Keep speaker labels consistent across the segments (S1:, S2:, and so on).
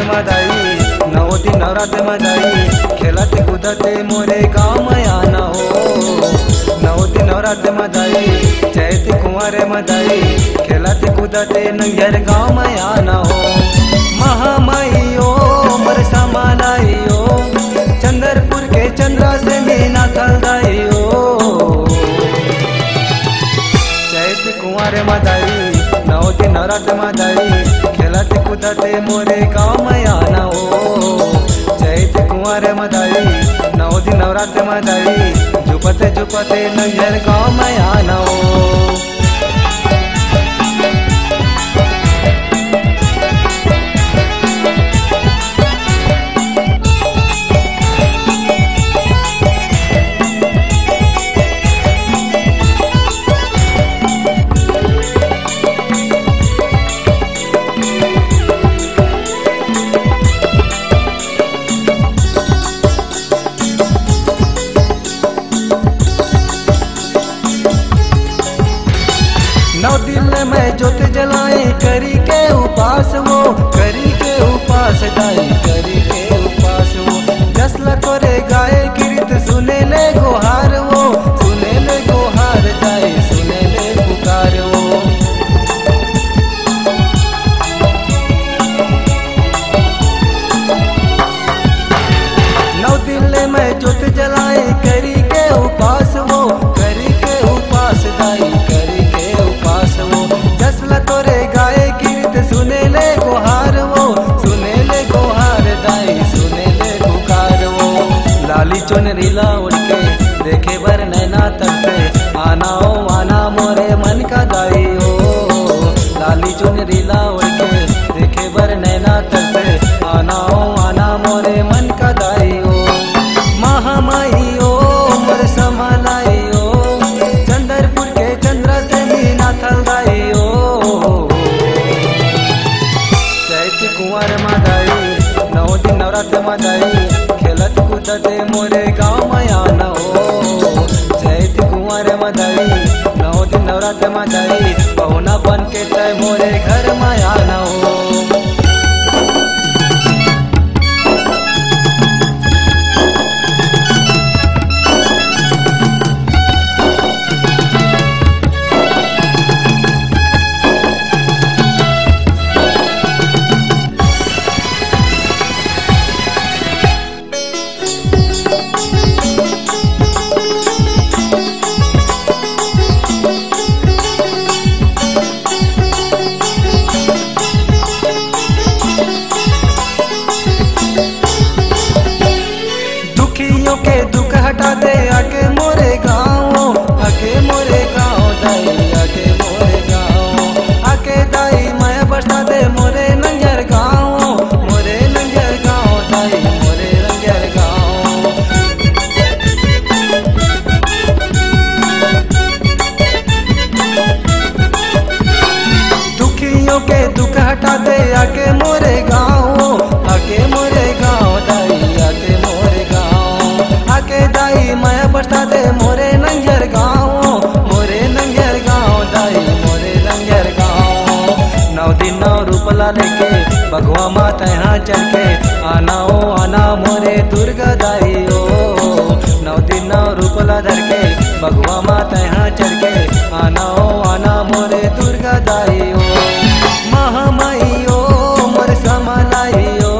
S1: मदाई, 9 दिन नवरात्र मदाई, खेलते कूदते मोरे गाँव में आना हो। 9 दिन नवरात्र मदाई, चैत कुंवर मदाई, खेलते कूदते नैहर गाँव में आना हो। महामाइयो मोर समालाइयो, चंद्रपुर के चंद्रा से मीना थलदाइयो। चैत कुंवर मदाई, 9 दिन नवरात्र मदाई, खेलते कूदते मोरे गाँव में आना हो। चैत कुंवर मदाई, 9 दिन नवरात्र मदाई, झुपते झुपते नैहर गाँव में आना हो। मैं ज्योत जलाई करी के उपास वो, करी के उपास दाई, करी के उपास वो। 10 लकोरे गाए गिरत सुने ले गोहार वो, सुने ले गोहार दाई, सुने ले पुकार वो। 9 दिन ले मैं ज्योत जलाई करी के उपास वो, करी के उपास दाई, करी के उपास वो। 10 लकोरे गाए गिरत सुने ले गोहार वो, सुने ले गोहार दाई, सुने ले पुकार वो। लाली चुनरीला उड़ के देखे बर नैना तरसे, आना ओ आना मोरे मन का दाई ओ। लाली चुनरीला उड़ के देखे बर नैना तरसे, आना ओ आना मोरे मन का दाई ओ। महामाइयो मोर समालाइयो, चंद्रपुर के चंद्रा से मीना थलदाइयो। चैत कुंवर मदाई, 9 दिन नवरात्र मदाई, खेलत कूदते मोरे गाँव में आना हो। चैत कुंवर मदाई, 9 दिन नवरात्र मदाई, पहुना बन के तय मोरे घर में आना हो। के दुख हटा दे आके मोरे गाँव, आके मोरे गाँव दाई, आके मोरे गाँव। आके दाई मैं बसा दे मोरे नंगर गाँव, मोरे नंगर गाँव दाई, मोरे नंगर गाँव। दुखियों के दुख हटा दे आके मोरे गाँव, आके मोरे गाँव दाई, आके मोरे गाँव। आके दाई मैं बसा दे मोरे नंगर गाँव, मोरे नंगर गाँव दाई, मोरे नंगर गाँव। 9 दिन 9 रूपला लेके भगवा माता यहाँ चढ़ के, आना ओ आना मोरे दुर्गा दाई ओ। 9 दिन 9 रूपला धर के भगवा माता यहाँ चढ़ के, आना ओ आना मोरे दुर्गा दाई ओ। महामाइयो मोर समालाइयो,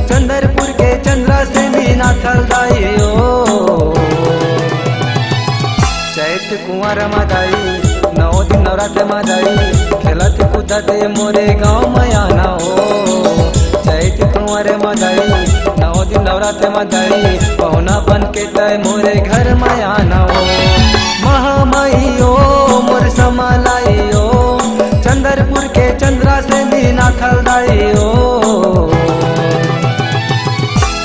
S1: चंद्रपुर के चंद्रा से मीना थलदाइयो। चैत कुंवर मदाई, 9 दिन नवरात्र मदाई, खेलत कूदते मोरे गाँव में आना हो। चैत कुंवर मदाई, 9 दिन नवरात्र मदाई, पहुना बन के तय मोरे घर में आना हो। महामाइयो मोर समालाइयो, चंद्रपुर के चंद्रा से मीना थलदाइयो।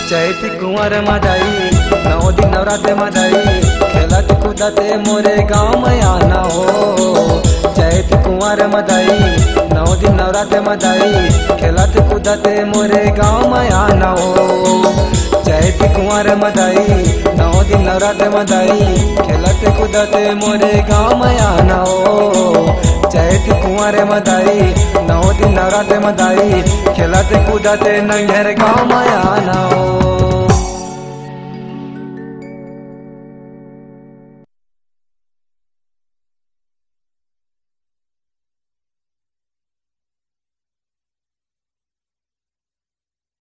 S1: चैत कुंवर मदाई, 9 दिन नवरात्र मदाई, खेलत कूदते मोरे गाँव में आना हो। चैत कुंवर मदाई, 9 दिन नवरात्र मदाई, खेलत कूदते मोरे गाँव में आना हो। चैत कुंवर मदाई, 9 दिन नवरात्र मदाई, खेलत कूदते मोरे गाँव में आना हो। चैत कुंवर मदाई 9 दिन नवरात्र मदाई खेलत कूदत नंगर गाँव माया ना हो।